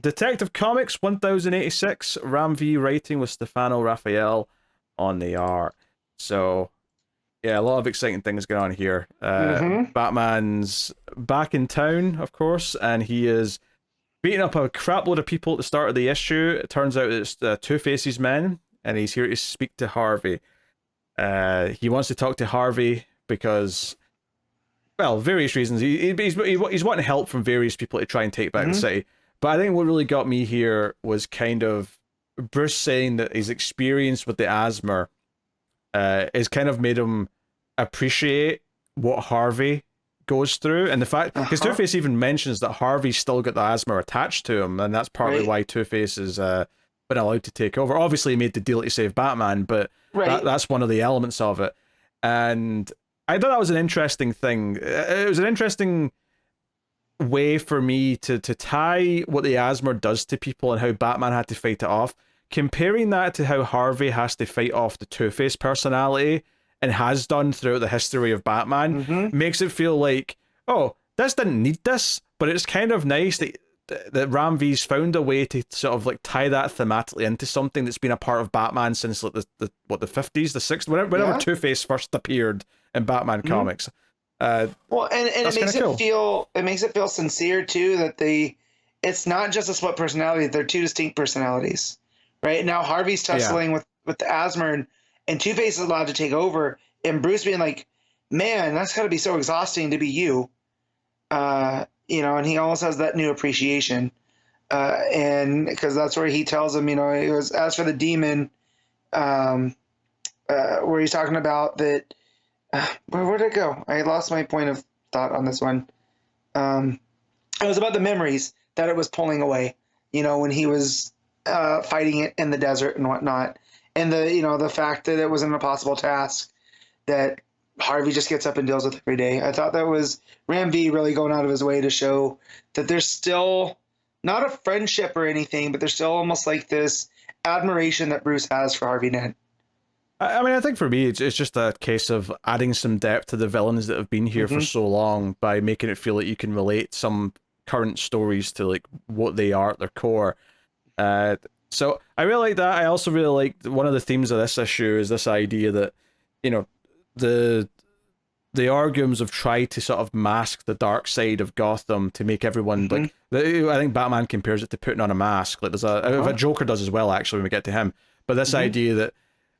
Detective Comics 1086, Ram V writing with Stefano Raphael on the art. So, yeah, a lot of exciting things going on here. Batman's back in town, of course, and he is beating up a crap load of people at the start of the issue. It turns out it's Two-Face's men, and he's here to speak to Harvey. He wants to talk to Harvey because, well, various reasons. He's wanting help from various people to try and take back the city. But I think what really got me here was kind of Bruce saying that his experience with the asthma has kind of made him appreciate what Harvey goes through, and the fact because Two-Face even mentions that Harvey's still got the asthma attached to him, and that's partly why Two-Face is been allowed to take over. Obviously, he made the deal to save Batman, but that's one of the elements of it. And I thought that was an interesting thing. It was an interesting way for me to tie what the asthma does to people and how Batman had to fight it off, comparing that to how Harvey has to fight off the Two-Face personality and has done throughout the history of Batman, makes it feel like, oh, this didn't need this, but it's kind of nice that Ram V's found a way to sort of like tie that thematically into something that's been a part of Batman since like the 50s, the 60s, whenever Two-Face first appeared in Batman comics. Well, and it makes it feel sincere too, that it's not just a split personality, they're two distinct personalities. Right now Harvey's tussling with the asthma, and Two-Face is allowed to take over, and Bruce being like, man, that's gotta be so exhausting to be you. And he almost has that new appreciation. And because that's where he tells him, it was, as for the demon, where he's talking about that, where did it go? I lost my point of thought on this one. It was about the memories that it was pulling away, when he was fighting it in the desert and whatnot. And the fact that it was an impossible task that Harvey just gets up and deals with every day. I thought that was Ram V really going out of his way to show that there's still not a friendship or anything, but there's still almost like this admiration that Bruce has for Harvey Dent. I mean, I think for me, it's just a case of adding some depth to the villains that have been here for so long by making it feel like you can relate some current stories to like what they are at their core. So I really like that. I also really like one of the themes of this issue is this idea that, the Argums have tried to sort of mask the dark side of Gotham to make everyone I think Batman compares it to putting on a mask. Like there's a Joker does as well, actually, when we get to him. But this idea that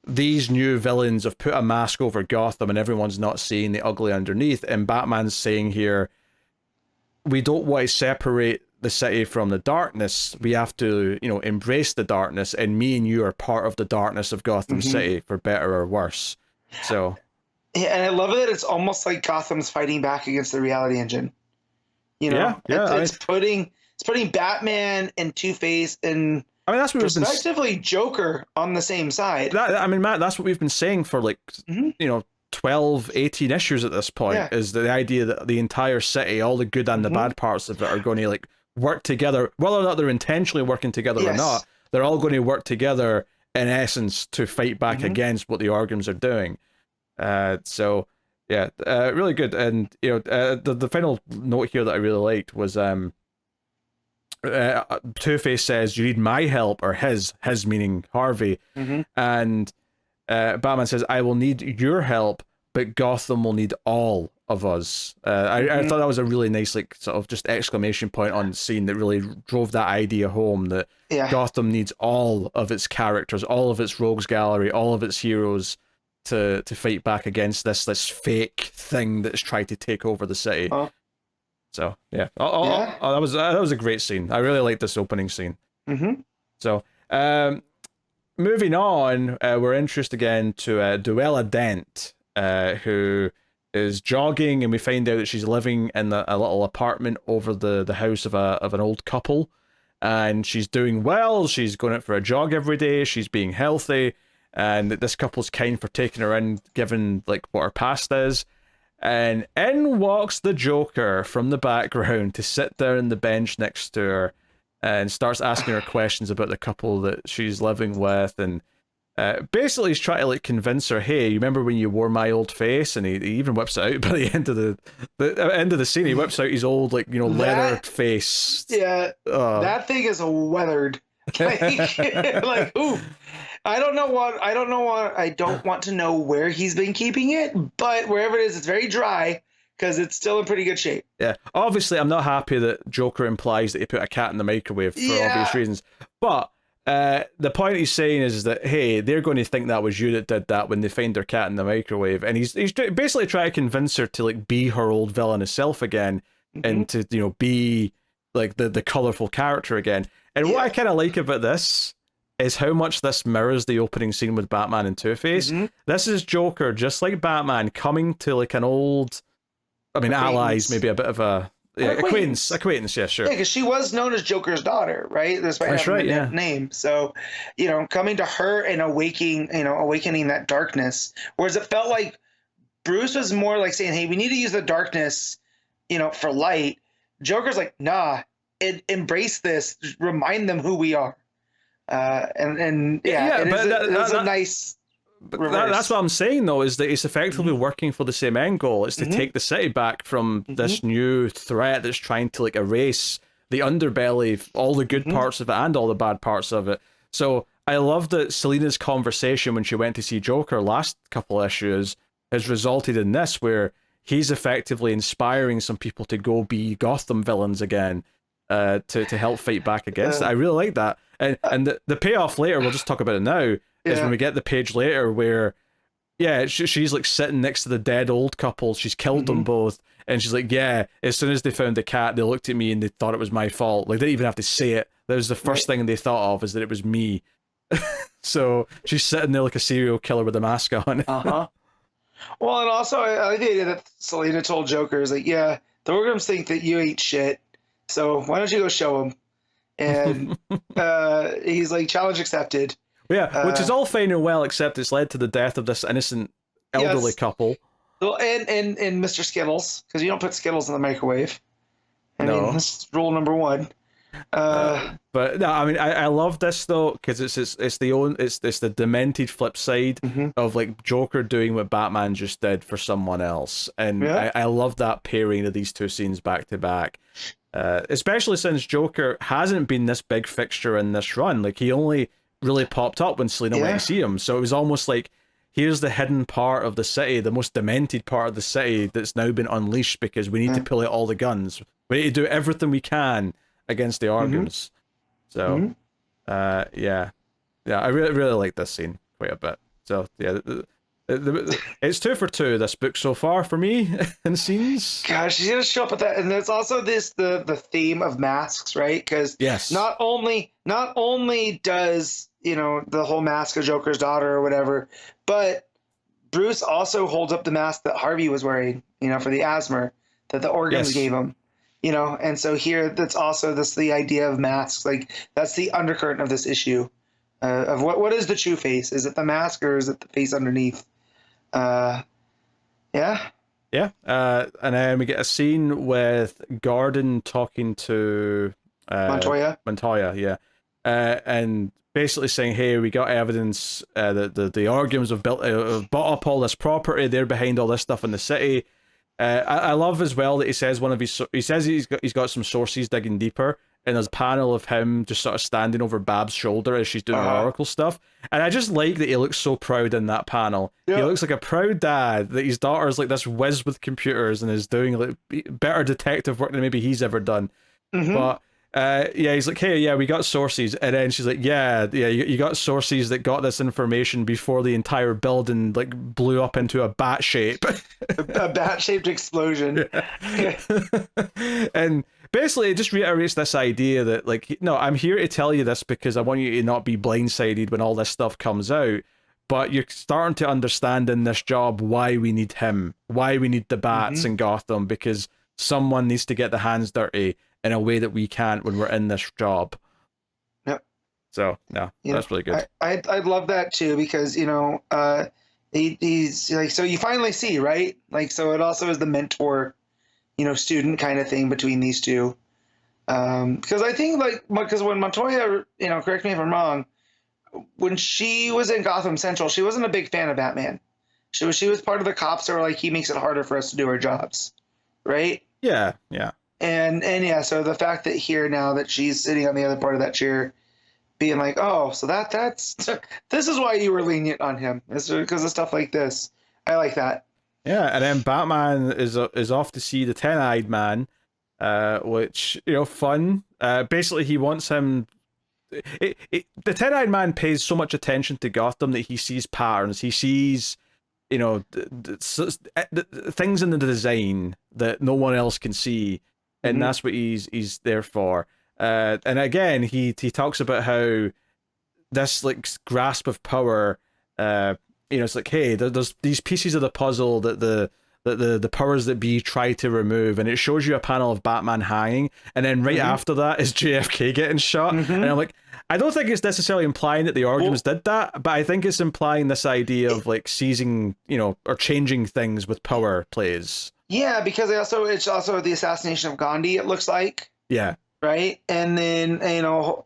these new villains have put a mask over Gotham and everyone's not seeing the ugly underneath. And Batman's saying here, we don't want to separate the city from the darkness. We have to, embrace the darkness, and me and you are part of the darkness of Gotham City, for better or worse. So, yeah, and I love it. It's almost like Gotham's fighting back against the reality engine. It's putting Batman and Two-Face and that's what prospectively Joker on the same side. Matt, that's what we've been saying for 12, 18 issues at this point, is the idea that the entire city, all the good and the bad parts of it, are going to work together, whether or not they're intentionally working together or not. They're all going to work together in essence to fight back against what the Argums are doing. Really good. And the final note here that I really liked was Two-Face says, you need my help, or his meaning Harvey, and Batman says, I will need your help, but Gotham will need all of us. I thought that was a really nice sort of just exclamation point on the scene that really drove that idea home, that Gotham needs all of its characters, all of its rogues gallery, all of its heroes to fight back against this fake thing that's tried to take over the city. So that was a great scene. I really liked this opening scene. So moving on, we're introduced again to Duella Dent, who is jogging, and we find out that she's living in a little apartment over the house of an old couple, and she's doing well. She's going out for a jog every day. She's being healthy, and this couple's kind for taking her in, given what her past is. And in walks the Joker from the background to sit down on the bench next to her and starts asking her questions about the couple that she's living with. And Basically, he's trying to like convince her, "Hey, you remember when you wore my old face?" And he even whips it out by the end of the end of the scene. He whips out his old leather face. Yeah, that thing is weathered. Like, ooh, I don't know what. I don't want to know where he's been keeping it, but wherever it is, it's very dry because it's still in pretty good shape. Yeah, obviously, I'm not happy that Joker implies that he put a cat in the microwave for obvious reasons, but. The point he's saying is that, hey, they're going to think that was you that did that when they find their cat in the microwave, and he's basically trying to convince her to like be her old villainous self again, and to be like the colorful character again. And what I kind of like about this is how much this mirrors the opening scene with Batman and Two-Face. This is Joker, just like Batman, coming to like an old, allies, maybe a bit of a. Yeah, acquaintance, yeah, sure. Yeah, because she was known as Joker's daughter, right? That's right, yeah. Name. So, coming to her and awakening that darkness. Whereas it felt like Bruce was more like saying, "Hey, we need to use the darkness, for light." Joker's like, "Nah, embrace this. Remind them who we are." It's a nice. But that's what I'm saying, though, is that it's effectively working for the same end goal. It's to take the city back from this new threat that's trying to like erase the underbelly, all the good parts of it and all the bad parts of it. So I love that Selina's conversation when she went to see Joker last couple issues has resulted in this, where he's effectively inspiring some people to go be Gotham villains again, to help fight back against it. I really like that. And the payoff later, we'll just talk about it now, is when we get the page later where, she's like sitting next to the dead old couple. She's killed them both. And she's like, yeah, as soon as they found the cat, they looked at me and they thought it was my fault. Like, they didn't even have to say it. That was the first thing they thought of, is that it was me. So she's sitting there like a serial killer with a mask on. Well, and also, I like the idea that Selina told Joker, is like, yeah, the Orgrims think that you ain't shit. So why don't you go show them? And he's like, challenge accepted. Yeah, which is all fine and well, except it's led to the death of this innocent elderly couple. Well, and Mr. Skittles, because you don't put Skittles in the microwave. I mean, that's rule number one. But no, I love this though, because it's the demented flip side of like Joker doing what Batman just did for someone else, and I love that pairing of these two scenes back to back. Especially since Joker hasn't been this big fixture in this run. Like, he only really popped up when Selina went to see him. So it was almost like, here's the hidden part of the city, the most demented part of the city that's now been unleashed because we need to pull out all the guns. We need to do everything we can against the Argons. So, I really like this scene quite a bit. So, yeah, it's 2 for 2, this book so far for me in scenes. Gosh, she's gonna show up with that, and there's also the theme of masks, right? Because not only does the whole mask of Joker's daughter or whatever, but Bruce also holds up the mask that Harvey was wearing, for the asthma that the Organs gave him, and so here that's also the idea of masks, like that's the undercurrent of this issue. Of what is the true face? Is it the mask or is it the face underneath? And then we get a scene with Gordon talking to Montoya, and basically saying, hey, we got evidence that the Organs have bought up all this property. They're behind all this stuff in the city. I love as well that he says he's got some sources digging deeper, and there's a panel of him just sort of standing over Bab's shoulder as she's doing her Oracle stuff. And I just like that he looks so proud in that panel. He looks like a proud dad that his daughter's like this whiz with computers and is doing like better detective work than maybe he's ever done. But he's like, hey, we got sources. And then she's like, you got sources that got this information before the entire building like blew up into a bat shape. A bat-shaped explosion. And basically it just reiterates this idea that like, no, I'm here to tell you this because I want you to not be blindsided when all this stuff comes out. But you're starting to understand in this job why we need him, why we need the bats in Gotham, because someone needs to get the hands dirty in a way that we can't when we're in this job. Yep. So that's really good. I'd love that too, because he's like, so you finally see, right? Like, so it also is the mentor, student kind of thing between these two. Because I think because when Montoya, correct me if I'm wrong, when she was in Gotham Central, she wasn't a big fan of Batman. She was part of the cops that were like, he makes it harder for us to do our jobs, right? Yeah, yeah. And yeah, so the fact that here now that she's sitting on the other part of that chair, being like, oh, so that's this is why you were lenient on him, is because of stuff like this. I like that. Yeah, and then Batman is off to see the Ten-Eyed Man, which, you know, fun. Basically, he wants him. The Ten-Eyed Man pays so much attention to Gotham that he sees patterns. He sees, you know, things in the design that no one else can see, and that's what he's there for. And again, he talks about how this like grasp of power, you know, it's like, hey, there's these pieces of the puzzle that the powers that be try to remove, and it shows you a panel of Batman hanging, and then right after that is JFK getting shot, and I'm like, I don't think it's necessarily implying that the Origins did that, but I think it's implying this idea of like seizing, you know, or changing things with power plays. Yeah, because it's also the assassination of Gandhi, it looks like. Yeah. Right? And then, you know,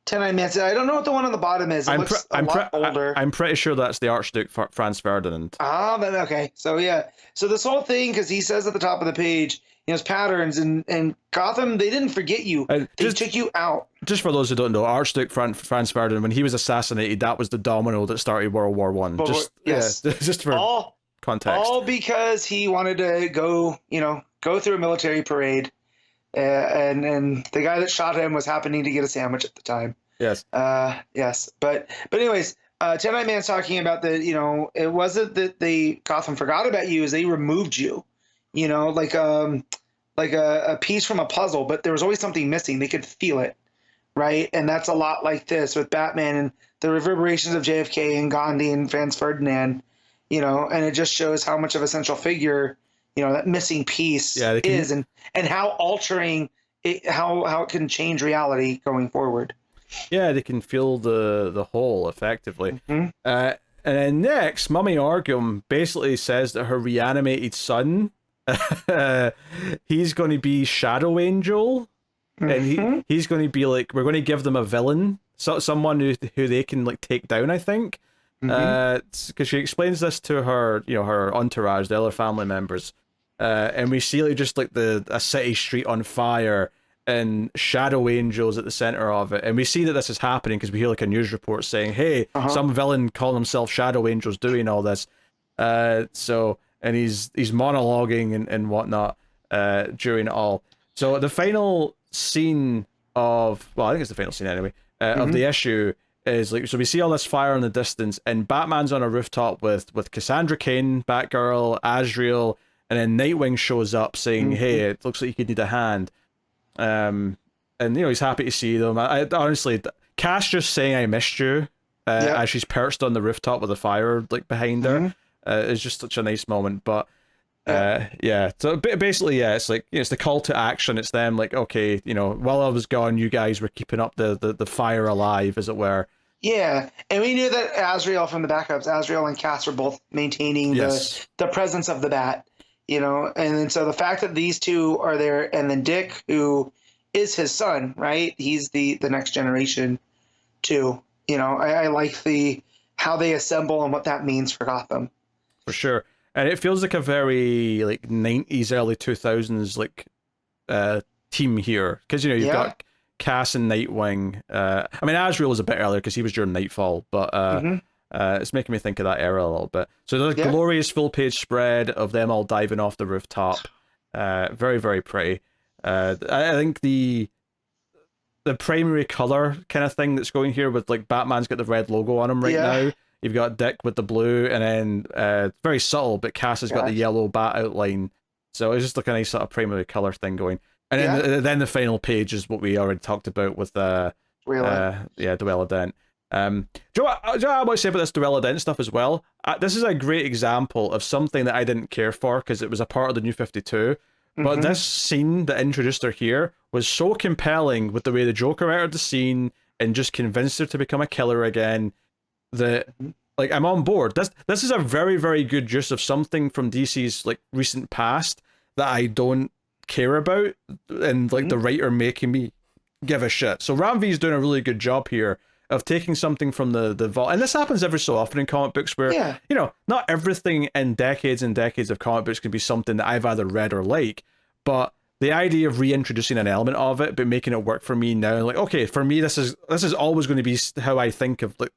Ten-Eyed Man said, I don't know what the one on the bottom is. It looks a lot older. I'm pretty sure that's the Archduke Franz Ferdinand. Ah, but okay. So, yeah. So this whole thing, because he says at the top of the page, you know, his patterns, and Gotham, they didn't forget you. They took you out. Just for those who don't know, Archduke Franz Ferdinand, when he was assassinated, that was the domino that started World War One. Yes. Yeah, just for context. All because he wanted to go through a military parade. And the guy that shot him was happening to get a sandwich at the time. Yes. Yes. But anyways, Ten-Eyed Man's talking about that, you know, it wasn't that Gotham forgot about you, is they removed you, you know, like a piece from a puzzle, but there was always something missing. They could feel it. Right. And that's a lot like this with Batman and the reverberations of JFK and Gandhi and Franz Ferdinand, you know, and it just shows how much of a central figure, you know, that missing piece is, and how altering it, how it can change reality going forward. Yeah, they can feel the whole effectively. And then next, Mummy Orgum basically says that her reanimated son, he's going to be Shadow Angel, and he's going to be like, we're going to give them a villain, someone who they can like take down, I think. Because she explains this to her, you know, her entourage, the other family members. And we see like just like a city street on fire and shadow angels at the center of it, and we see that this is happening because we hear like a news report saying, "Hey, some villain calling himself Shadow Angels doing all this." So and he's monologuing and whatnot during it all. So the final scene of I think it's the final scene anyway of the issue is like, so we see all this fire in the distance, and Batman's on a rooftop with Cassandra Cain, Batgirl, Azrael. And then Nightwing shows up saying, "Hey, it looks like you could need a hand." And you know, he's happy to see them. I honestly, Cass just saying "I missed you" as she's perched on the rooftop with a fire like behind her is just such a nice moment. But yeah, so basically, yeah, it's like, you know, it's the call to action. It's them like, okay, you know, while I was gone, you guys were keeping up the fire alive, as it were. Yeah, and we knew that Azrael from the backups, Azrael and Cass were both maintaining the presence of the bat. You know, and then so the fact that these two are there, and then Dick, who is his son, right? He's the next generation too. You know, I like how they assemble and what that means for Gotham. For sure. And it feels like a very like 90s, early 2000s like team here. Because, you know, you've got Cass and Nightwing. I mean, Azrael was a bit earlier because he was during Nightfall, but it's making me think of that era a little bit. So there's a glorious full page spread of them all diving off the rooftop. Very, very pretty. I think the primary color kind of thing that's going here with like Batman's got the red logo on him now. You've got Dick with the blue, and then very subtle, but Cass has got the yellow bat outline. So it's just like a nice sort of primary color thing going. And then the final page is what we already talked about with Duella Dent. Do you know what I want to say about this Duella Dent stuff as well? This is a great example of something that I didn't care for because it was a part of the New 52. But this scene that introduced her here was so compelling with the way the Joker entered the scene and just convinced her to become a killer again that like I'm on board. This is a very, very good use of something from DC's like recent past that I don't care about, and like the writer making me give a shit. So Ram V's doing a really good job here. of taking something from the vault. And this happens every so often in comic books where, you know, not everything in decades and decades of comic books can be something that I've either read or like, but the idea of reintroducing an element of it, but making it work for me now, like, okay, for me, this is always going to be how I think of like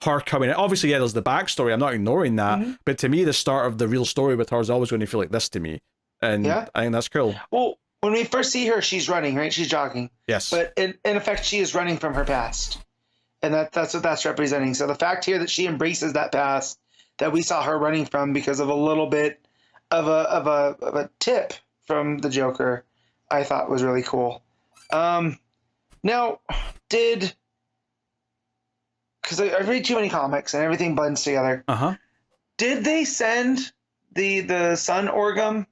her coming in. Obviously, yeah, there's the backstory. I'm not ignoring that, but to me, the start of the real story with her is always going to feel like this to me, and I think that's cool. Well, when we first see her, she's running, right? She's jogging. Yes. But in effect, she is running from her past, and that's what that's representing. So the fact here that she embraces that past that we saw her running from because of a little bit of a tip from the Joker, I thought was really cool. Now, because I read too many comics and everything blends together. Did they send the Sun Orgum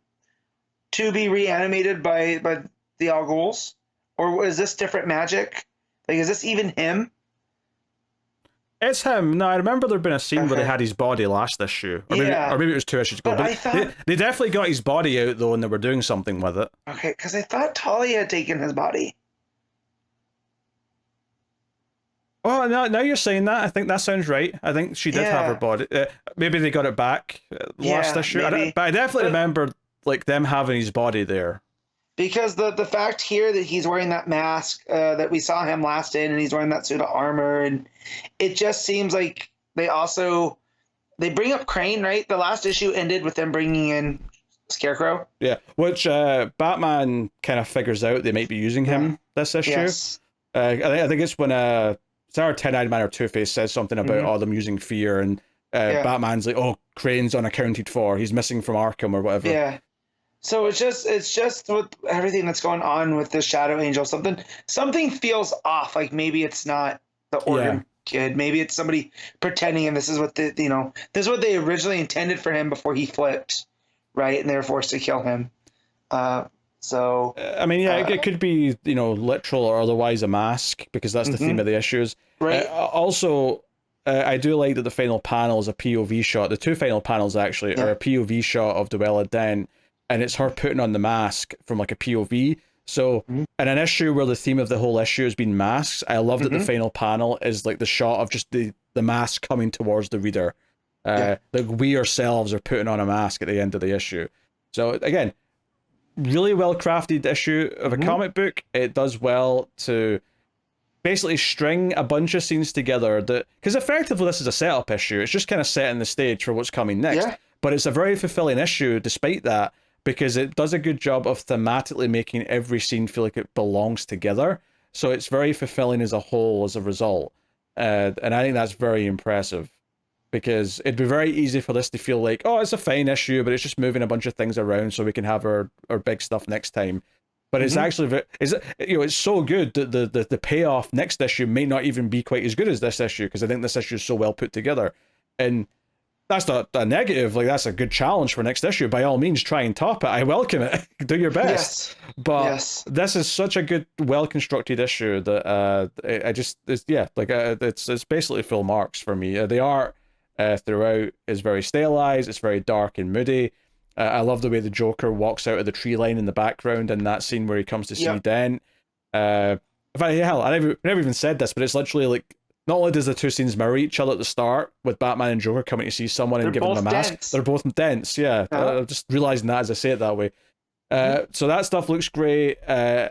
to be reanimated by the Al Ghuls, or is this different magic? Like, is this even him? It's him. No, I remember there'd been a scene where they had his body last issue. Or maybe it was 2 issues ago. But they definitely got his body out, though, and they were doing something with it. Okay, because I thought Talia had taken his body. Oh, now you're saying that. I think that sounds right. I think she did have her body. Maybe they got it back last issue. But I definitely remember like them having his body there. Because the fact here that he's wearing that mask that we saw him last in, and he's wearing that suit of armor, and it just seems like they bring up Crane, right? The last issue ended with them bringing in Scarecrow. Yeah, which Batman kind of figures out they might be using him this issue. Yes. I think it's when Sarah 10-Eyed Man or Two-Face says something about them using fear, and Batman's like, "Oh, Crane's unaccounted for. He's missing from Arkham or whatever." Yeah. So it's just with everything that's going on with this Shadow Angel, something feels off. Like maybe it's not the Organ kid. Maybe it's somebody pretending, and this is what this is what they originally intended for him before he flipped, right? And they were forced to kill him. So I mean, it could be literal or otherwise a mask, because that's the theme of the issues. Right. Also, I do like that the final panel is a POV shot. The two final panels actually are a POV shot of Dwella Dent, and it's her putting on the mask from like a POV. So in an issue where the theme of the whole issue has been masks, I love that the final panel is like the shot of just the mask coming towards the reader. Like we ourselves are putting on a mask at the end of the issue. So again, really well crafted issue of a comic book. It does well to basically string a bunch of scenes together because effectively this is a setup issue. It's just kind of setting the stage for what's coming next. But it's a very fulfilling issue despite that, because it does a good job of thematically making every scene feel like it belongs together. So it's very fulfilling as a whole as a result. And I think that's very impressive, because it'd be very easy for this to feel like, oh, it's a fine issue, but it's just moving a bunch of things around so we can have our big stuff next time. But it's actually, it's so good that the payoff next issue may not even be quite as good as this issue, because I think this issue is so well put together. And that's not a negative. Like, that's a good challenge for next issue. By all means, try and top it. I welcome it. Do your best. But this is such a good, well-constructed issue that it's basically full marks for me. The art throughout is very stylized. It's very dark and moody. I love the way the Joker walks out of the tree line in the background in that scene where he comes to see Dent. In fact, hell, I never even said this, but it's literally like, not only does the two scenes mirror each other at the start with Batman and Joker coming to see someone and giving them a mask, they're both dents. Yeah, I'm just realizing that as I say it that way. So that stuff looks great. I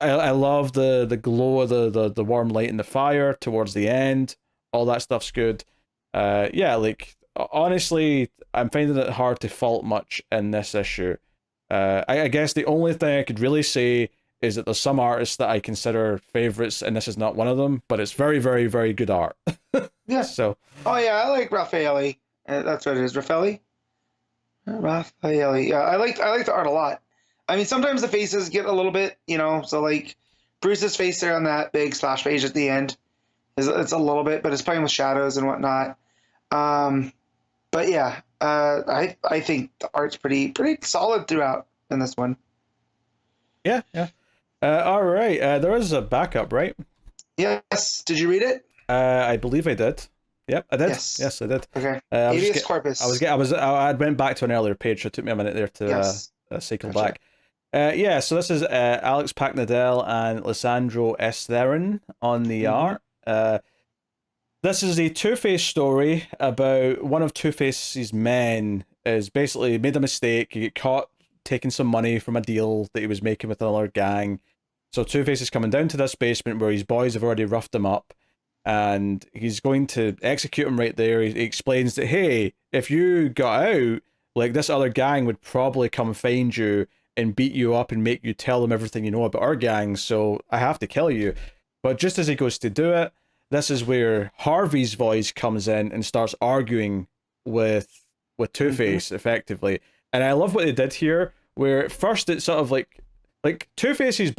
love the glow of the warm light in the fire towards the end. All that stuff's good. Like, honestly, I'm finding it hard to fault much in this issue. I guess the only thing I could really say is that there's some artists that I consider favorites, and this is not one of them, but it's very, very, very good art. So. Oh yeah, I like Raffaelli. That's what it is, Raffaelli. Raffaelli. Yeah, I like the art a lot. I mean, sometimes the faces get a little bit, so like Bruce's face there on that big splash page at the end it's a little bit, but it's playing with shadows and whatnot. But yeah, I think the art's pretty solid throughout in this one. Yeah. All right. There is a backup, right? Yes. Did you read it? I believe I did. Yep, I did. Yes, I did. Okay. Habeas corpus. I went back to an earlier page, so it took me a minute there to cycle back. So this is Alex Packnadel and Lisandro Esterin on the art. This is a Two-Face story about one of Two-Face's men is basically made a mistake. He get caught taking some money from a deal that he was making with another gang. So Two-Face is coming down to this basement where his boys have already roughed him up, and he's going to execute him right there. He explains that, hey, if you got out, like, this other gang would probably come find you and beat you up and make you tell them everything you know about our gang, so I have to kill you. But just as he goes to do it, this is where Harvey's voice comes in and starts arguing with Two-Face, effectively. And I love what they did here, where at first it's sort of like Two-Face's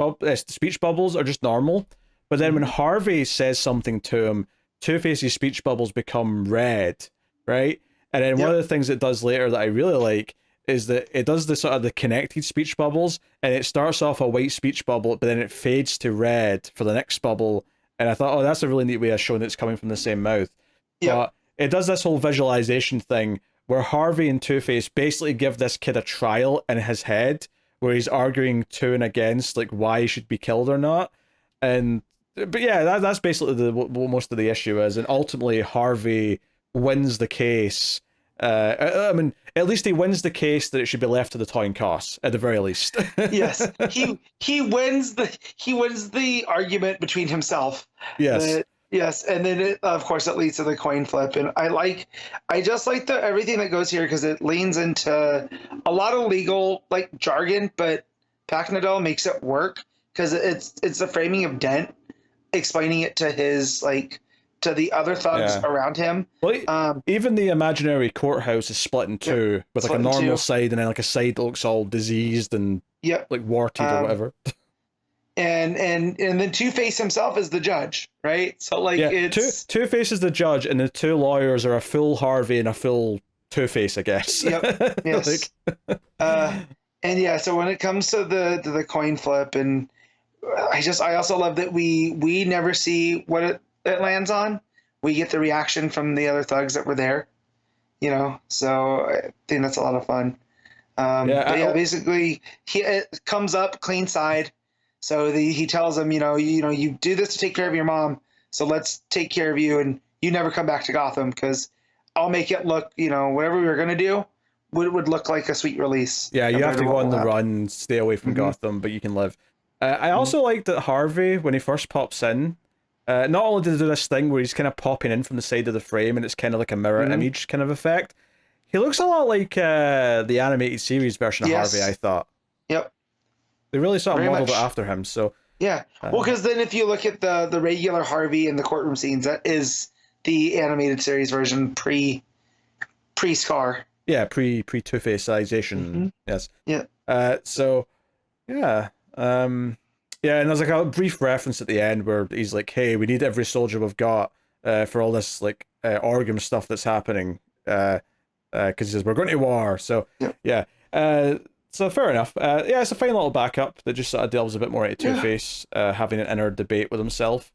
speech bubbles are just normal, but then when Harvey says something to him, Two-Face's speech bubbles become red, right? And then one of the things it does later that I really like is that it does the sort of the connected speech bubbles, and it starts off a white speech bubble, but then it fades to red for the next bubble. And I thought, oh, that's a really neat way of showing it's coming from the same mouth. Yeah. But it does this whole visualization thing where Harvey and Two-Face basically give this kid a trial in his head where he's arguing to and against, like, why he should be killed or not. But yeah, that's basically what most of the issue is. And ultimately, Harvey wins the case. I mean, at least he wins the case that it should be left to the toy and costs, at the very least. Yes, he wins the argument between himself. Yes, yes, and then of course it leads to the coin flip, and I just like everything that goes here because it leans into a lot of legal like jargon, but Packnadel makes it work because it's the framing of Dent explaining it to his to the other thugs around him. Well, even the imaginary courthouse is split in two, with like a normal side and then like a side that looks all diseased and like warted or whatever. And then Two-Face himself is the judge, right? So like it's Two-Face is the judge, and the two lawyers are a full Harvey and a full Two-Face, I guess. Yep. Yes. And yeah, so when it comes to the coin flip, and I also love that we never see what it lands on. We get the reaction from the other thugs that were there, so I think that's a lot of fun. Basically it comes up clean side. So he tells him, you do this to take care of your mom. So let's take care of you, and you never come back to Gotham because I'll make it look, whatever we were going to do would look like a sweet release. Yeah. You have to go on the run, stay away from Gotham, but you can live. I also like that Harvey, when he first pops in, not only did he do this thing where he's kind of popping in from the side of the frame and it's kind of like a mirror image kind of effect, he looks a lot like the animated series version of Harvey, I thought. Yep. They really sort of modeled it after him, so... Yeah, well, because then if you look at the regular Harvey in the courtroom scenes, that is the animated series version pre-Scar. Yeah, pre-Two-Faceization, yes. Yeah. Yeah, and there's like a brief reference at the end where he's like, hey, we need every soldier we've got for all this like organ stuff that's happening, because he says we're going to war. So so fair enough. It's a fine little backup that just sort of delves a bit more into Two-Face having an inner debate with himself.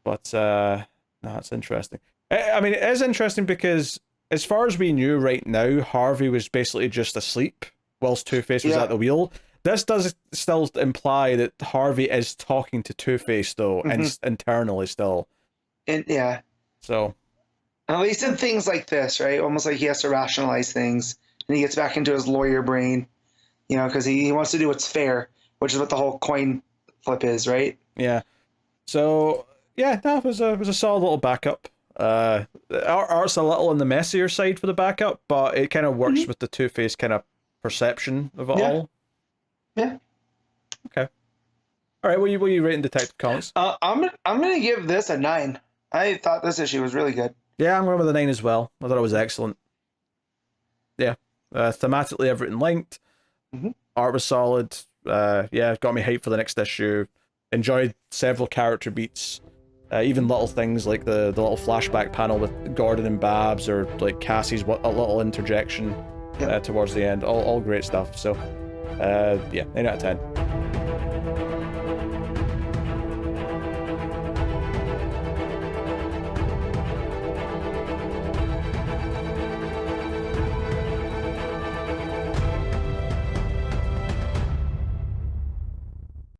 But no, that's interesting. I mean, it is interesting because as far as we knew right now, Harvey was basically just asleep whilst Two-Face was at the wheel. This does still imply that Harvey is talking to Two-Face, though, and internally still. And so, at least in things like this, right? Almost like he has to rationalize things, and he gets back into his lawyer brain, because he wants to do what's fair, which is what the whole coin flip is, right? Yeah. So it was a solid little backup. Art's a little on the messier side for the backup, but it kind of works with the Two-Face kind of perception of it all. Yeah. Okay. All right. What are you rating Detective Comics? I'm gonna give this a 9. I thought this issue was really good. Yeah, I'm going with a 9 as well. I thought it was excellent. Yeah. Thematically, everything linked. Art was solid. Got me hyped for the next issue. Enjoyed several character beats. Even little things like the little flashback panel with Gordon and Babs, or like Cassie's a little interjection towards the end. All great stuff. So. 9 out of 10.